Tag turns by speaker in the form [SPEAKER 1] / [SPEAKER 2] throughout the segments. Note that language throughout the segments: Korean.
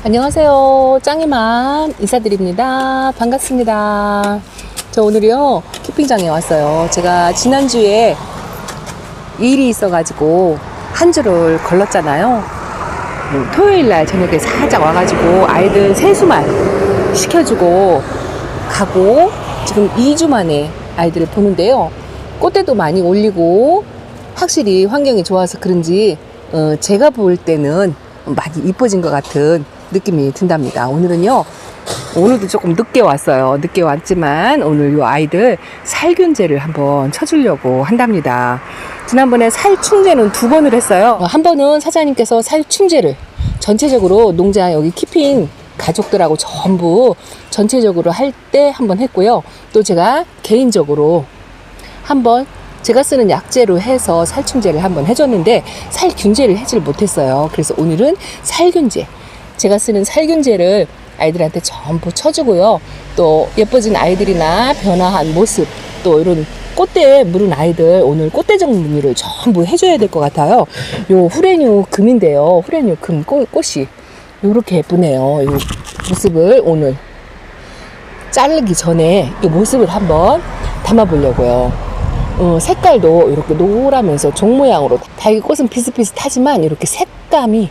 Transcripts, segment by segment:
[SPEAKER 1] 안녕하세요. 짱이맘 인사드립니다. 반갑습니다. 저 오늘이요 키핑장에 왔어요. 제가 지난주에 일이 있어가지고 한 주를 걸렀잖아요. 토요일날 저녁에 살짝 와가지고 아이들 세수만 시켜주고 가고 지금 2주 만에 아이들을 보는데요. 꽃대도 많이 올리고 확실히 환경이 좋아서 그런지 제가 볼 때는 많이 이뻐진 것 같은 느낌이 든답니다. 오늘도 조금 늦게 왔어요. 늦게 왔지만 오늘 이 아이들 살균제를 한번 쳐주려고 한답니다. 지난번에 살충제는 2번을 했어요. 한 번은 사장님께서 살충제를 전체적으로 농장 여기 키핑 가족들하고 전부 전체적으로 할 때 한번 했고요. 또 제가 개인적으로 한번 제가 쓰는 약재로 해서 살충제를 한번 해줬는데 살균제를 하질 못했어요. 그래서 오늘은 살균제, 제가 쓰는 살균제를 아이들한테 전부 쳐주고요. 또 예뻐진 아이들이나 변화한 모습, 또 이런 꽃대에 물은 아이들 오늘 꽃대 정리를 전부 해줘야 될 것 같아요. 요 후레뉴 금인데요. 후레뉴 금 꽃이 요렇게 예쁘네요. 요 모습을 오늘 자르기 전에 이 모습을 한번 담아보려고요. 색깔도 이렇게 노라면서 종 모양으로 달기꽃은 비슷비슷하지만 이렇게 색감이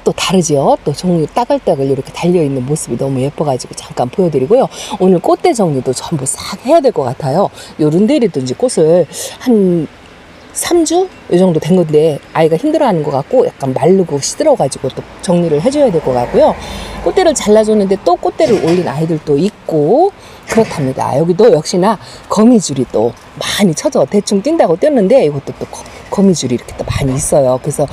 [SPEAKER 1] 또 다르죠. 또 종류 따글따글 이렇게 달려있는 모습이 너무 예뻐가지고 잠깐 보여드리고요. 오늘 꽃대 정리도 전부 싹 해야 될 것 같아요. 요런 데리든지 꽃을 한 3주? 이 정도 된 건데 아이가 힘들어하는 것 같고 약간 마르고 시들어가지고 또 정리를 해줘야 될 것 같고요. 꽃대를 잘라줬는데 또 꽃대를 올린 아이들도 있고 그렇답니다. 여기도 역시나 거미줄이 또 많이 쳐져 대충 뛴다고 뛰었는데 이것도 또 거미줄이 이렇게 또 많이 있어요. 그래서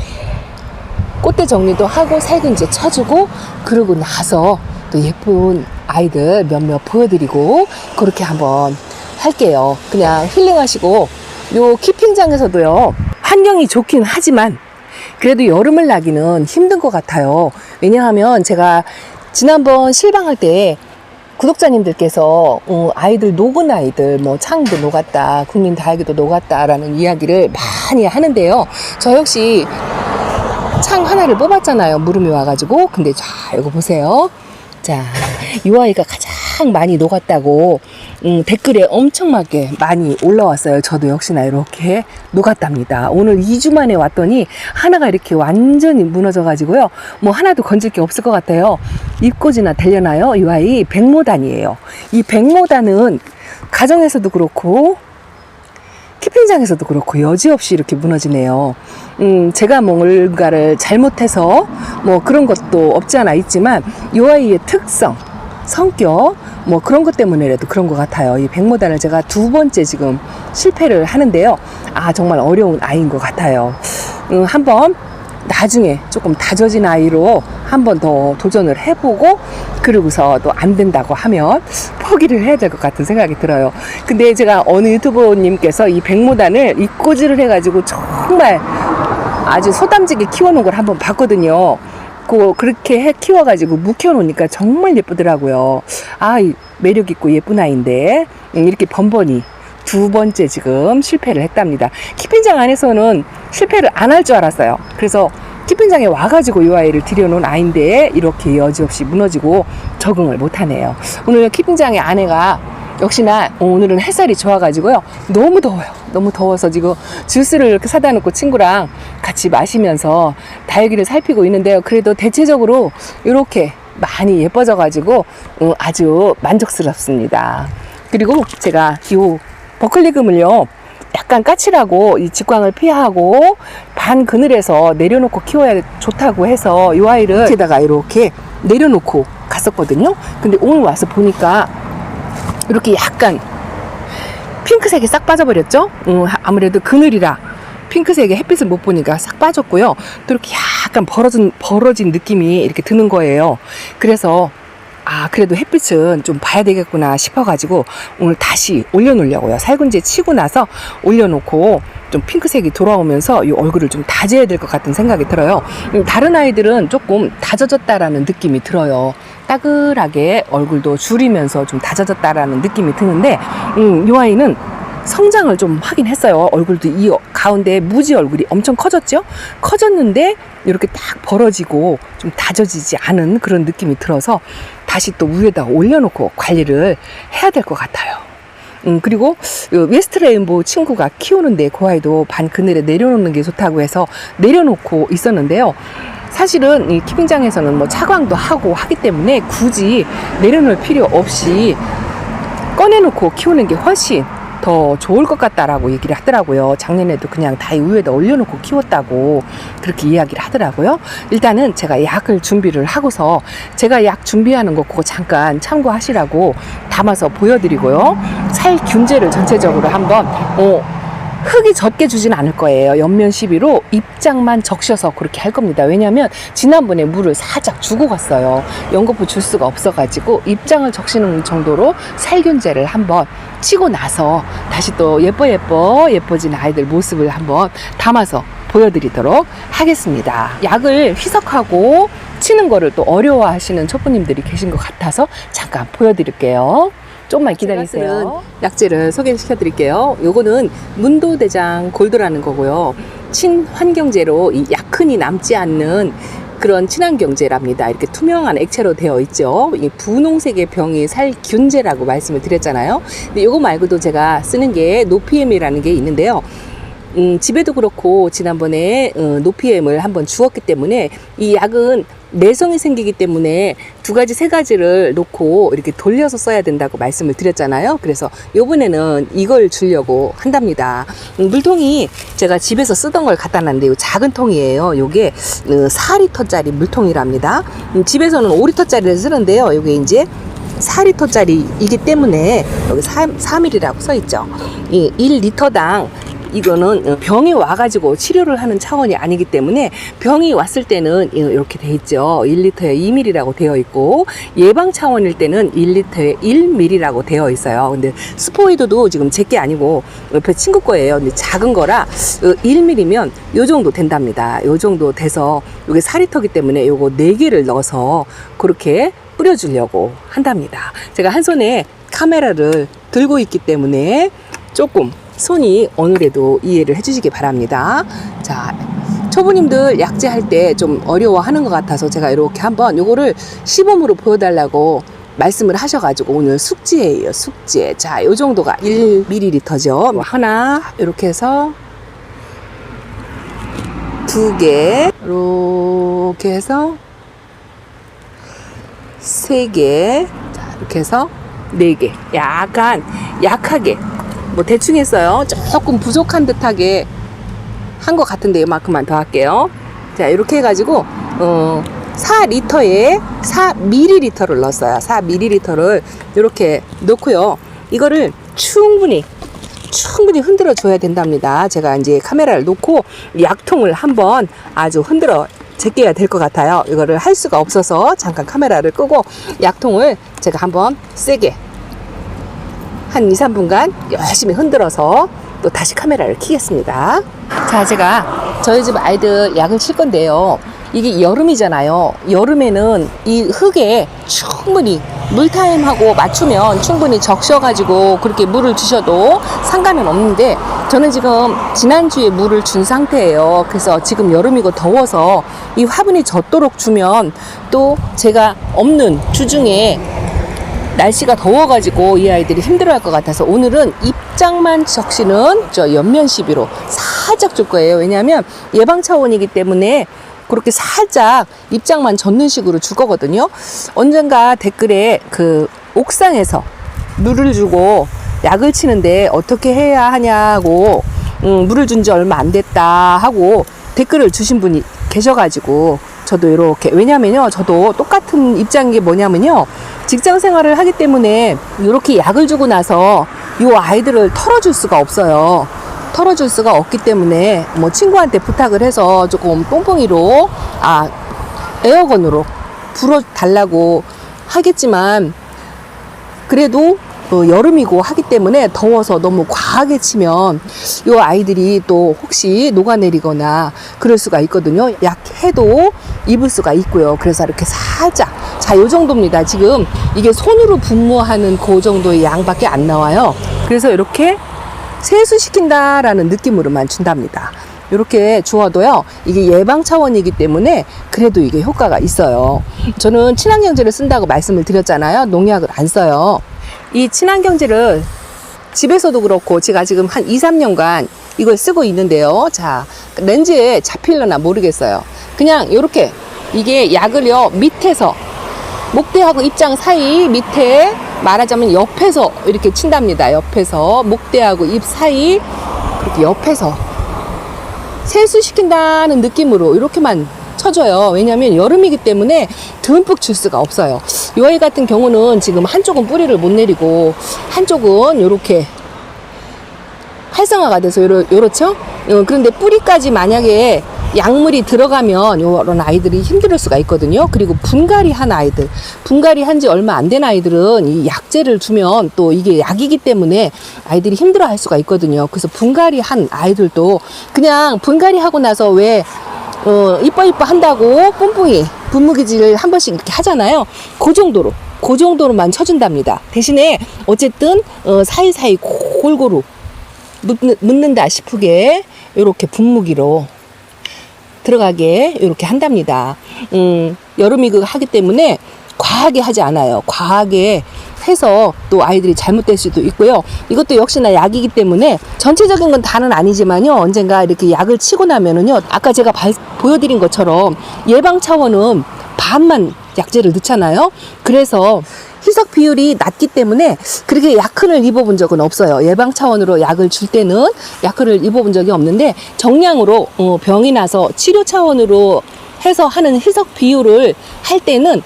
[SPEAKER 1] 꽃대 정리도 하고 살균제 쳐주고 그러고 나서 또 예쁜 아이들 몇몇 보여드리고 그렇게 한번 할게요. 그냥 힐링하시고 요 키핑장에서도요 환경이 좋긴 하지만 그래도 여름을 나기는 힘든 것 같아요. 왜냐하면 제가 지난번 실방할 때 구독자님들께서 아이들 녹은 아이들 뭐 창도 녹았다 국민 다육이도 녹았다라는 이야기를 많이 하는데요. 저 역시 창 하나를 뽑았잖아요. 물음이 와가지고. 근데 자 이거 보세요. 자, 이 아이가 가장 많이 녹았다고 댓글에 엄청나게 많이 올라왔어요. 저도 역시나 이렇게 녹았답니다. 오늘 2주 만에 왔더니 하나가 이렇게 완전히 무너져 가지고요. 뭐 하나도 건질 게 없을 것 같아요. 잎꽂이나 되려나요? 이 아이 백모단이에요. 이 백모단은 가정에서도 그렇고 키핑장에서도 그렇고 여지없이 이렇게 무너지네요. 제가 뭔가를 잘못해서 뭐 그런 것도 없지 않아 있지만 이 아이의 특성, 성격 뭐 그런 것 때문에라도 그런 것 같아요. 이 백모단을 제가 2번째 지금 실패를 하는데요. 아 정말 어려운 아이인 것 같아요. 한번 나중에 조금 다져진 아이로 한 번 더 도전을 해보고 그러고서 또 안 된다고 하면 포기를 해야 될 것 같은 생각이 들어요. 근데 제가 어느 유튜버님께서 이 백모단을 잎꽂이를 해가지고 정말 아주 소담지게 키워놓은 걸 한번 봤거든요. 그렇게 키워가지고 묵혀놓으니까 정말 예쁘더라고요. 아, 매력있고 예쁜 아이인데 이렇게 번번이 2번째 지금 실패를 했답니다. 키핑장 안에서는 실패를 안 할 줄 알았어요. 그래서 키핑장에 와가지고 이 아이를 들여놓은 아이인데 이렇게 여지없이 무너지고 적응을 못하네요. 오늘 키핑장의 아내가 역시나 오늘은 햇살이 좋아가지고요. 너무 더워요. 너무 더워서 지금 주스를 이렇게 사다 놓고 친구랑 같이 마시면서 다육이를 살피고 있는데요. 그래도 대체적으로 이렇게 많이 예뻐져가지고 아주 만족스럽습니다. 그리고 제가 이 버클리금을요 약간 까칠하고 이 직광을 피하고 반 그늘에서 내려놓고 키워야 좋다고 해서 이 아이를 이렇게다가 이렇게 내려놓고 갔었거든요. 근데 오늘 와서 보니까 이렇게 약간 핑크색이 싹 빠져버렸죠. 아무래도 그늘이라 핑크색의 햇빛을 못 보니까 싹 빠졌고요. 또 이렇게 약간 벌어진 느낌이 이렇게 드는 거예요. 그래서 그래도 햇빛은 좀 봐야 되겠구나 싶어가지고 오늘 다시 올려놓으려고요. 살균제 치고 나서 올려놓고 좀 핑크색이 돌아오면서 이 얼굴을 좀 다져야 될 것 같은 생각이 들어요. 다른 아이들은 조금 다져졌다라는 느낌이 들어요. 따글하게 얼굴도 줄이면서 좀 다져졌다라는 느낌이 드는데 이 아이는 성장을 좀 하긴 했어요. 얼굴도 이 가운데 무지 얼굴이 엄청 커졌죠? 커졌는데 이렇게 딱 벌어지고 좀 다져지지 않은 그런 느낌이 들어서 다시 또 위에다가 올려놓고 관리를 해야 될 것 같아요. 그리고 웨스트 레인보우 친구가 키우는데 그 아이도 반 그늘에 내려놓는 게 좋다고 해서 내려놓고 있었는데요. 사실은 이 키핑장에서는 뭐 차광도 하고 하기 때문에 굳이 내려놓을 필요 없이 꺼내놓고 키우는 게 훨씬 더 좋을 것 같다라고 얘기를 하더라고요. 작년에도 그냥 다이 위에다 올려놓고 키웠다고 그렇게 이야기를 하더라고요. 일단은 제가 약을 준비를 하고서 제가 약 준비하는 거 그거 잠깐 참고하시라고 담아서 보여드리고요. 살균제를 전체적으로 한번 흙이 젖게 주진 않을 거예요. 옆면 시비로 입장만 적셔서 그렇게 할 겁니다. 왜냐하면 지난번에 물을 살짝 주고 갔어요. 연거푸 줄 수가 없어가지고 입장을 적시는 정도로 살균제를 한번 치고 나서 다시 또 예뻐진 아이들 모습을 한번 담아서 보여드리도록 하겠습니다. 약을 희석하고 치는 거를 또 어려워하시는 촛부님들이 계신 것 같아서 잠깐 보여드릴게요. 조금만 기다리세요. 약재를 소개시켜 드릴게요. 요거는 문도대장 골드라는 거고요. 친환경제로 이 약흔이 남지 않는 그런 친환경제랍니다. 이렇게 투명한 액체로 되어 있죠. 이 분홍색의 병이 살균제라고 말씀을 드렸잖아요. 근데 요거 말고도 제가 쓰는 게 노피엠이라는 게 있는데요. 집에도 그렇고 지난번에 노피엠을 한번 주었기 때문에 이 약은 내성이 생기기 때문에 두 가지 세 가지를 놓고 이렇게 돌려서 써야 된다고 말씀을 드렸잖아요. 그래서 요번에는 이걸 주려고 한답니다. 물통이 제가 집에서 쓰던 걸 갖다 놨는데 요 작은 통이에요. 요게 4리터짜리 물통이랍니다. 집에서는 5리터짜리를 쓰는데요. 요게 이제 4리터짜리이기 때문에 여기 3ml라고 써 있죠. 이 1리터당 이거는 병이 와가지고 치료를 하는 차원이 아니기 때문에 병이 왔을 때는 이렇게 돼 있죠. 1리터에 2ml라고 되어 있고 예방 차원일 때는 1리터에 1ml라고 되어 있어요. 근데 스포이드도 지금 제 게 아니고 옆에 친구 거예요. 근데 작은 거라 1ml면 요 정도 된답니다. 요 정도 돼서 이게 4리터기 때문에 요거 4개를 넣어서 그렇게 뿌려주려고 한답니다. 제가 한 손에 카메라를 들고 있기 때문에 조금 손이 오늘에도 이해를 해주시기 바랍니다. 자, 초보님들 약재 할 때 좀 어려워하는 것 같아서 제가 이렇게 한번 요거를 시범으로 보여달라고 말씀을 하셔가지고 오늘 숙제예요. 숙제. 자, 요 정도가 1ml죠. 하나 이렇게 해서 2개 이렇게 해서 3개 자, 이렇게 해서 4개 약간 약하게 뭐 대충 했어요. 조금 부족한 듯하게 한 것 같은데 이만큼만 더 할게요. 자, 이렇게 해가지고 4리터에 4ml를 넣었어요. 4ml를 이렇게 넣고요. 이거를 충분히 흔들어 줘야 된답니다. 제가 이제 카메라를 놓고 약통을 한번 아주 흔들어 제껴야 될 것 같아요. 이거를 할 수가 없어서 잠깐 카메라를 끄고 약통을 제가 한번 세게 한 2-3분간 열심히 흔들어서 또 다시 카메라를 켜겠습니다. 자, 제가 저희 집 아이들 약을 칠 건데요. 이게 여름이잖아요. 여름에는 이 흙에 충분히 물타임하고 맞추면 충분히 적셔가지고 그렇게 물을 주셔도 상관은 없는데 저는 지금 지난주에 물을 준 상태예요. 그래서 지금 여름이고 더워서 이 화분이 젖도록 주면 또 제가 없는 주중에 날씨가 더워가지고 이 아이들이 힘들어할 것 같아서 오늘은 입장만 적시는 저 옆면 시비로 살짝 줄 거예요. 왜냐하면 예방 차원이기 때문에 그렇게 살짝 입장만 젖는 식으로 줄 거거든요. 언젠가 댓글에 그 옥상에서 물을 주고 약을 치는데 어떻게 해야 하냐고 물을 준 지 얼마 안 됐다 하고 댓글을 주신 분이 계셔가지고 저도 이렇게 왜냐면요 저도 똑같은 입장인 게 뭐냐면요 직장 생활을 하기 때문에 이렇게 약을 주고 나서 이 아이들을 털어줄 수가 없어요. 털어줄 수가 없기 때문에 뭐 친구한테 부탁을 해서 조금 뽕뽕이로 에어건으로 불어달라고 하겠지만 그래도 여름이고 하기 때문에 더워서 너무 과하게 치면 이 아이들이 또 혹시 녹아내리거나 그럴 수가 있거든요. 약해도 입을 수가 있고요. 그래서 이렇게 살짝 자, 요 정도입니다. 지금 이게 손으로 분무하는 그 정도의 양밖에 안 나와요. 그래서 이렇게 세수시킨다라는 느낌으로만 준답니다. 이렇게 주어도요, 이게 예방 차원이기 때문에 그래도 이게 효과가 있어요. 저는 친환경제를 쓴다고 말씀을 드렸잖아요. 농약을 안 써요. 이 친환경제를 집에서도 그렇고 제가 지금 한 2, 3년간 이걸 쓰고 있는데요. 자, 렌즈에 잡힐려나 모르겠어요. 그냥 이렇게 이게 약을요, 밑에서 목대하고 입장 사이 밑에 말하자면 옆에서 이렇게 친답니다. 옆에서 목대하고 입 사이 그렇게 옆에서 세수시킨다는 느낌으로 이렇게만 쳐줘요. 왜냐하면 여름이기 때문에 듬뿍 줄 수가 없어요. 이 아이 같은 경우는 지금 한쪽은 뿌리를 못 내리고 한쪽은 이렇게 활성화가 돼서 요렇죠? 그런데 뿌리까지 만약에 약물이 들어가면 이런 아이들이 힘들 수가 있거든요. 그리고 분갈이 한 아이들, 분갈이 한 지 얼마 안 된 아이들은 이 약제를 주면 또 이게 약이기 때문에 아이들이 힘들어 할 수가 있거든요. 그래서 분갈이 한 아이들도 그냥 분갈이 하고 나서 왜 이뻐 한다고 뿜뿜이 분무기질을 한 번씩 이렇게 하잖아요. 그 정도로만 쳐준답니다. 대신에 어쨌든 사이사이 골고루 묻는다 싶게 이렇게 분무기로 들어가게 이렇게 한답니다. 여름이 하기 때문에 과하게 하지 않아요. 과하게 해서 또 아이들이 잘못될 수도 있고요. 이것도 역시나 약이기 때문에 전체적인 건 다는 아니지만요. 언젠가 이렇게 약을 치고 나면은요. 아까 제가 보여드린 것처럼 예방 차원은 반만 약제를 넣잖아요. 그래서 희석 비율이 낮기 때문에 그렇게 약흔을 입어본 적은 없어요. 예방 차원으로 약을 줄 때는 약흔을 입어본 적이 없는데 정량으로 병이 나서 치료 차원으로 해서 하는 희석 비율을 할 때는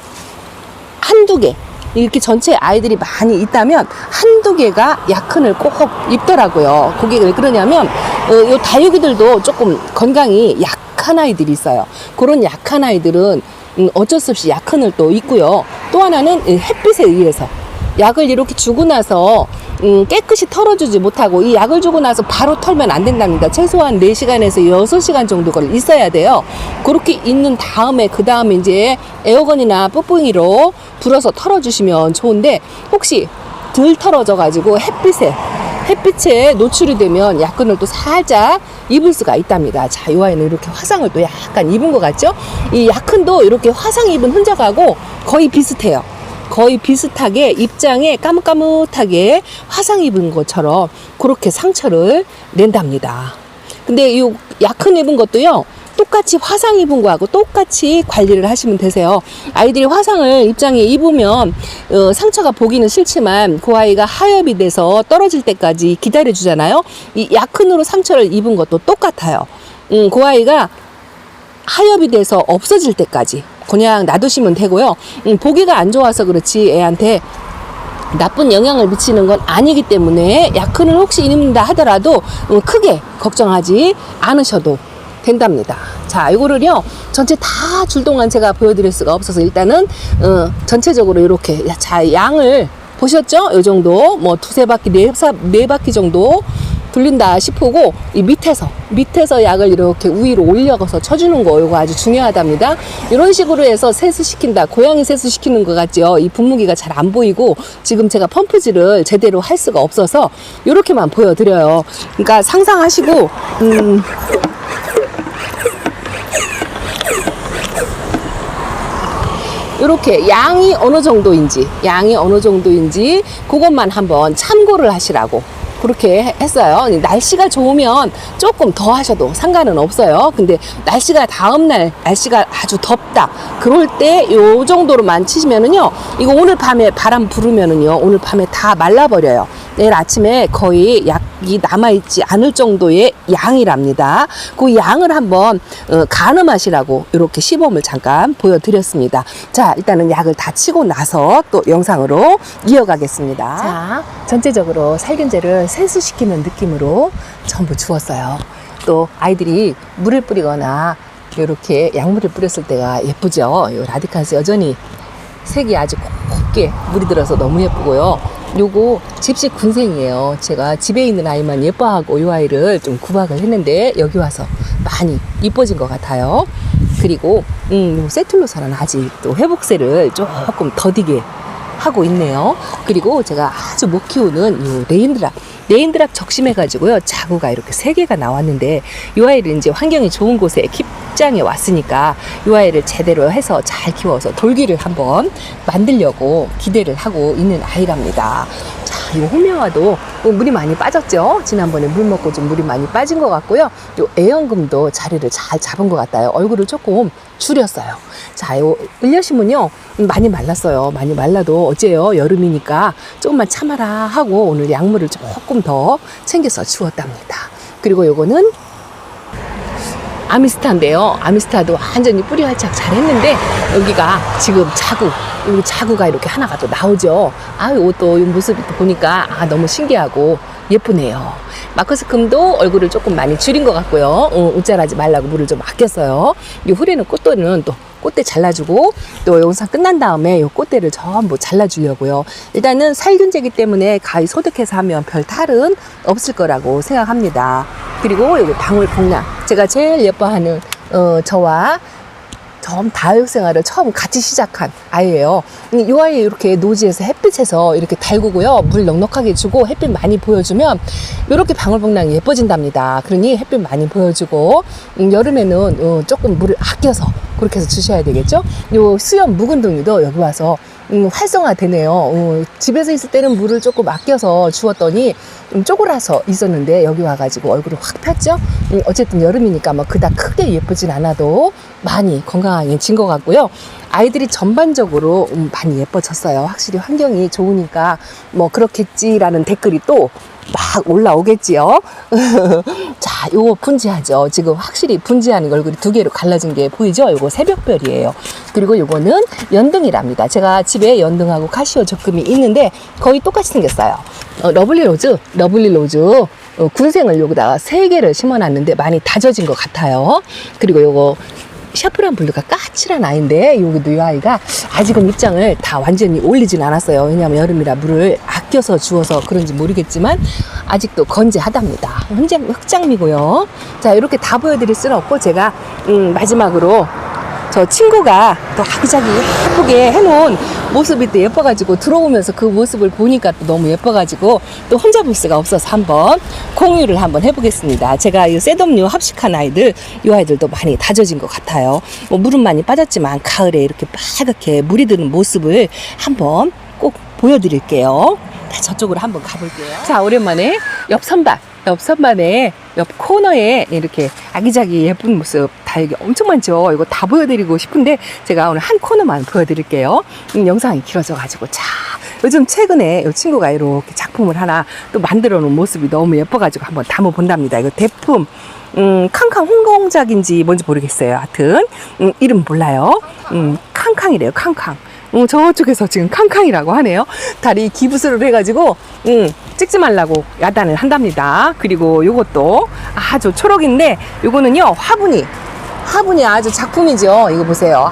[SPEAKER 1] 한두 개 이렇게 전체 아이들이 많이 있다면 한두 개가 약흔을 꼭 입더라고요. 그게 왜 그러냐면 요 다육이들도 조금 건강이 약한 아이들이 있어요. 그런 약한 아이들은 어쩔 수 없이 약흔을 또 입고요. 또 하나는 햇빛에 의해서 약을 이렇게 주고 나서 깨끗이 털어주지 못하고 이 약을 주고 나서 바로 털면 안 된답니다. 최소한 4시간에서 6시간 정도가 있어야 돼요. 그렇게 있는 다음에 그 다음에 이제 에어건이나 뽀뽀이로 불어서 털어주시면 좋은데 혹시 덜 털어져 가지고 햇빛에 노출이 되면 약근을 또 살짝 입을 수가 있답니다. 자, 이 아이는 이렇게 화상을 또 약간 입은 것 같죠? 이 약근도 이렇게 화상 입은 흔적하고 거의 비슷해요. 거의 비슷하게 입장에 까뭇까뭇하게 화상 입은 것처럼 그렇게 상처를 낸답니다. 근데 이 약근 입은 것도요, 똑같이 화상 입은 거하고 똑같이 관리를 하시면 되세요. 아이들이 화상을 입장에 입으면 상처가 보기는 싫지만 그 아이가 하엽이 돼서 떨어질 때까지 기다려 주잖아요. 이 약흔으로 상처를 입은 것도 똑같아요. 그 아이가 하엽이 돼서 없어질 때까지 그냥 놔두시면 되고요. 보기가 안 좋아서 그렇지 애한테 나쁜 영향을 미치는 건 아니기 때문에 약흔을 혹시 입는다 하더라도 크게 걱정하지 않으셔도 된답니다. 자, 이거를요 전체 다 줄 동안 제가 보여드릴 수가 없어서 일단은 전체적으로 이렇게 자 양을 보셨죠? 이 정도 뭐 두세 바퀴 네 바퀴 정도 돌린다 싶고 이 밑에서 약을 이렇게 위로 올려서 쳐주는 거 이거 아주 중요하답니다. 이런 식으로 해서 세수시킨다. 고양이 세수시키는 것 같죠? 이 분무기가 잘 안 보이고 지금 제가 펌프질을 제대로 할 수가 없어서 이렇게만 보여드려요. 그러니까 상상하시고 이렇게 양이 어느 정도인지 그것만 한번 참고를 하시라고 그렇게 했어요. 날씨가 좋으면 조금 더 하셔도 상관은 없어요. 근데 날씨가 다음날 날씨가 아주 덥다 그럴 때 요 정도로만 치시면은요, 이거 오늘 밤에 바람 불으면은요 오늘 밤에 다 말라버려요. 내일 아침에 거의 약이 남아있지 않을 정도의 양이랍니다. 그 양을 한번 가늠하시라고 이렇게 시범을 잠깐 보여드렸습니다. 자, 일단은 약을 다 치고 나서 또 영상으로 이어가겠습니다. 자, 전체적으로 살균제를 세수시키는 느낌으로 전부 주었어요. 또 아이들이 물을 뿌리거나 이렇게 약물을 뿌렸을 때가 예쁘죠. 이 라디칸스 여전히 색이 아주 곱게 물이 들어서 너무 예쁘고요. 요거 집식 군생이에요. 제가 집에 있는 아이만 예뻐하고 이 아이를 좀 구박을 했는데 여기 와서 많이 이뻐진 것 같아요. 그리고 세툴로사는 아직 또 회복세를 조금 더디게 하고 있네요. 그리고 제가 아주 못 키우는 이 레인드랍 적심해가지고요. 자구가 이렇게 3개가 나왔는데 이 아이를 이제 환경이 좋은 곳에 킵장에 왔으니까 이 아이를 제대로 해서 잘 키워서 돌기를 한번 만들려고 기대를 하고 있는 아이랍니다. 자, 이 홍명화도 물이 많이 빠졌죠. 지난번에 물 먹고 좀 물이 많이 빠진 것 같고요. 이 애연금도 자리를 잘 잡은 것 같아요. 얼굴을 조금 줄였어요. 자, 이 을려심은요 많이 말랐어요. 많이 말라도 어째요, 여름이니까 조금만 참아라 하고 오늘 약물을 조금 더 챙겨서 주었답니다. 그리고 요거는 아미스타인데요. 아미스타도 완전히 뿌리 활착 잘 했는데 여기가 지금 자구가 이렇게 하나가 또 나오죠. 이것도 이 모습을 보니까 너무 신기하고 예쁘네요. 마커스금도 얼굴을 조금 많이 줄인 것 같고요. 웃잘하지 말라고 물을 좀 아꼈어요. 이 후리는 꽃도는 또 꽃대 잘라주고 또 영상 끝난 다음에 이 꽃대를 전부 잘라주려고요. 일단은 살균제이기 때문에 가위 소독해서 하면 별 탈은 없을 거라고 생각합니다. 그리고 여기 방울복랑, 제가 제일 예뻐하는 저와 처음 다육생활을 처음 같이 시작한 아이예요. 이 아이 이렇게 노지에서 햇빛에서 이렇게 달구고요. 물 넉넉하게 주고 햇빛 많이 보여주면 이렇게 방울복랑이 예뻐진답니다. 그러니 햇빛 많이 보여주고 여름에는 조금 물을 아껴서 그렇게 해서 주셔야 되겠죠. 요 수염 묵은둥이도 여기 와서 활성화되네요. 집에서 있을 때는 물을 조금 아껴서 주었더니 쪼그라서 있었는데 여기 와가지고 얼굴을 확 폈죠. 어쨌든 여름이니까 뭐 그닥 크게 예쁘진 않아도 많이 건강해진 것 같고요. 아이들이 전반적으로 많이 예뻐졌어요. 확실히 환경이 좋으니까 뭐 그렇겠지라는 댓글이 또 막 올라오겠지요. 자, 요거 분지하죠. 지금 확실히 분지하는 얼굴이 2개로 갈라진 게 보이죠? 요거 새벽별이에요. 그리고 요거는 연등이랍니다. 제가 집에 연등하고 카시오 적금이 있는데 거의 똑같이 생겼어요. 러블리 로즈 군생을 여기다가 3개를 심어놨는데 많이 다져진 것 같아요. 그리고 요거 샤프란 블루가 까칠한 아이인데 여기도 이 아이가 아직은 입장을 다 완전히 올리진 않았어요. 왜냐하면 여름이라 물을 아껴서 주어서 그런지 모르겠지만 아직도 건재하답니다. 흑장미고요. 자, 이렇게 다 보여드릴 수는 없고 제가 마지막으로 저 친구가 또 아기자기 예쁘게 해놓은 모습이 또 예뻐가지고 들어오면서 그 모습을 보니까 또 너무 예뻐가지고 또 혼자 볼 수가 없어서 한번 공유를 한번 해보겠습니다. 제가 이 셋업류 합식한 아이들, 이 아이들도 많이 다져진 것 같아요. 뭐 물은 많이 빠졌지만 가을에 이렇게 빨갛게 물이 드는 모습을 한번 꼭 보여드릴게요. 자, 저쪽으로 한번 가볼게요. 자, 오랜만에 옆 선반에 옆 코너에 이렇게 아기자기 예쁜 모습 다 여기 엄청 많죠. 이거 다 보여드리고 싶은데 제가 오늘 한 코너만 보여드릴게요. 영상이 길어져가지고. 자, 요즘 최근에 이 친구가 이렇게 작품을 하나 또 만들어 놓은 모습이 너무 예뻐가지고 한번 담아본답니다. 이거 대품 캉캉 홍공작인지 뭔지 모르겠어요. 하여튼 이름 몰라요. 캉캉이래요. 캉캉. 저쪽에서 지금 캉캉이라고 하네요. 다리 기부스를 해가지고 찍지 말라고 야단을 한답니다. 그리고 요것도 아주 초록인데 요거는요 화분이 아주 작품이죠. 이거 보세요.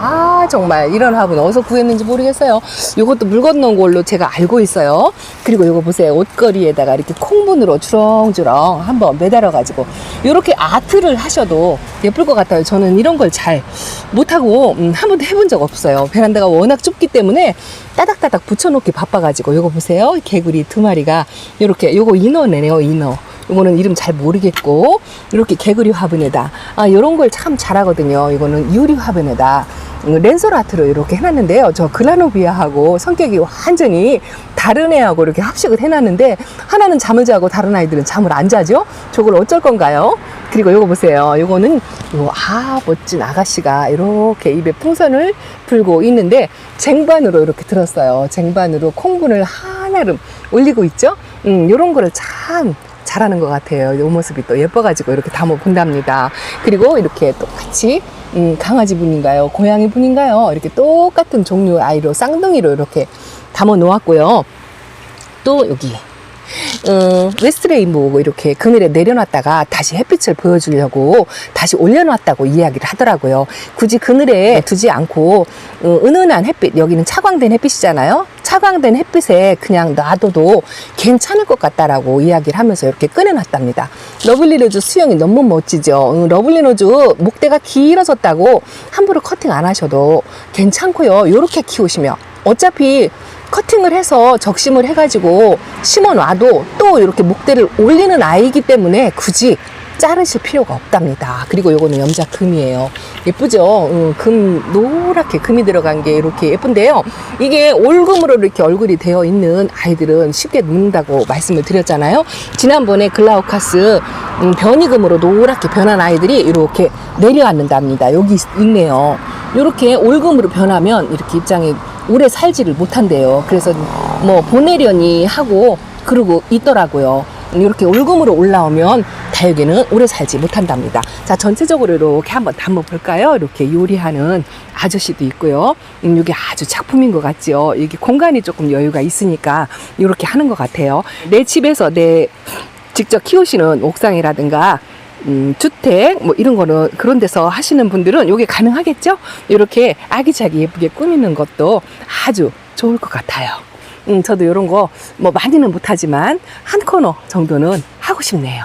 [SPEAKER 1] 정말 이런 화분 어디서 구했는지 모르겠어요. 요것도 물 건너온 걸로 제가 알고 있어요. 그리고 요거 보세요. 옷걸이에다가 이렇게 콩분으로 주렁주렁 한번 매달아가지고 요렇게 아트를 하셔도 예쁠 것 같아요. 저는 이런 걸 잘 못하고 한 번도 해본 적 없어요. 베란다가 워낙 좁기 때문에 따닥따닥 붙여놓기 바빠가지고 요거 보세요. 개구리 2마리가 요렇게 요거 이너네요. 이너. 이거는 이름 잘 모르겠고 이렇게 개구리 화분에다 이런 걸 참 잘하거든요. 이거는 유리 화분에다 랜선 아트로 이렇게 해놨는데요. 저 글라노비아하고 성격이 완전히 다른 애하고 이렇게 합식을 해놨는데 하나는 잠을 자고 다른 아이들은 잠을 안 자죠. 저걸 어쩔 건가요? 그리고 요거 보세요. 요거는 멋진 아가씨가 이렇게 입에 풍선을 불고 있는데 쟁반으로 이렇게 들었어요. 쟁반으로 콩분을 하나름 올리고 있죠. 요런 거를 참 잘하는 것 같아요. 이 모습이 또 예뻐가지고 이렇게 담아본답니다. 그리고 이렇게 똑같이 강아지 분인가요? 고양이 분인가요? 이렇게 똑같은 종류 아이로 쌍둥이로 이렇게 담아 놓았고요. 또 여기 웨스트 레인보우 이렇게 그늘에 내려놨다가 다시 햇빛을 보여주려고 다시 올려놨다고 이야기를 하더라고요. 굳이 그늘에 두지 않고 은은한 햇빛, 여기는 차광된 햇빛이잖아요. 차광된 햇빛에 그냥 놔둬도 괜찮을 것 같다라고 이야기를 하면서 이렇게 꺼내놨답니다. 러블리로즈 수영이 너무 멋지죠. 러블리로즈 목대가 길어졌다고 함부로 커팅 안 하셔도 괜찮고요. 이렇게 키우시면 어차피 커팅을 해서 적심을 해가지고 심어 놔도 또 이렇게 목대를 올리는 아이이기 때문에 굳이 자르실 필요가 없답니다. 그리고 요거는 염자금이에요. 예쁘죠? 금, 노랗게 금이 들어간 게 이렇게 예쁜데요. 이게 올금으로 이렇게 얼굴이 되어 있는 아이들은 쉽게 눕는다고 말씀을 드렸잖아요. 지난번에 글라우카스 변이금으로 노랗게 변한 아이들이 이렇게 내려앉는답니다. 여기 있네요. 이렇게 올금으로 변하면 이렇게 입장이 오래 살지를 못한대요. 그래서 뭐 보내려니 하고 그러고 있더라고요. 이렇게 올금으로 올라오면 다육이는 오래 살지 못한답니다. 자, 전체적으로 이렇게 한번 담아 볼까요? 이렇게 요리하는 아저씨도 있고요. 이게 아주 작품인 것 같죠? 이게 공간이 조금 여유가 있으니까 이렇게 하는 것 같아요. 내 집에서 내 직접 키우시는 옥상이라든가 주택 뭐 이런 거는 그런 데서 하시는 분들은 이게 가능하겠죠? 이렇게 아기자기 예쁘게 꾸미는 것도 아주 좋을 것 같아요. 저도 이런 거 뭐 많이는 못하지만 한 코너 정도는 하고 싶네요.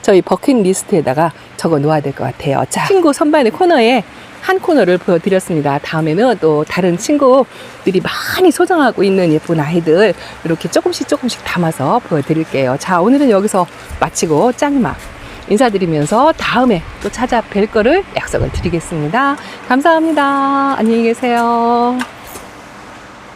[SPEAKER 1] 저희 버킷리스트에다가 적어 놓아야 될 것 같아요. 자, 친구 선반의 코너에 한 코너를 보여드렸습니다. 다음에는 또 다른 친구들이 많이 소장하고 있는 예쁜 아이들 이렇게 조금씩 담아서 보여드릴게요. 자, 오늘은 여기서 마치고 짱이맘 인사드리면서 다음에 또 찾아뵐 거를 약속을 드리겠습니다. 감사합니다. 안녕히 계세요.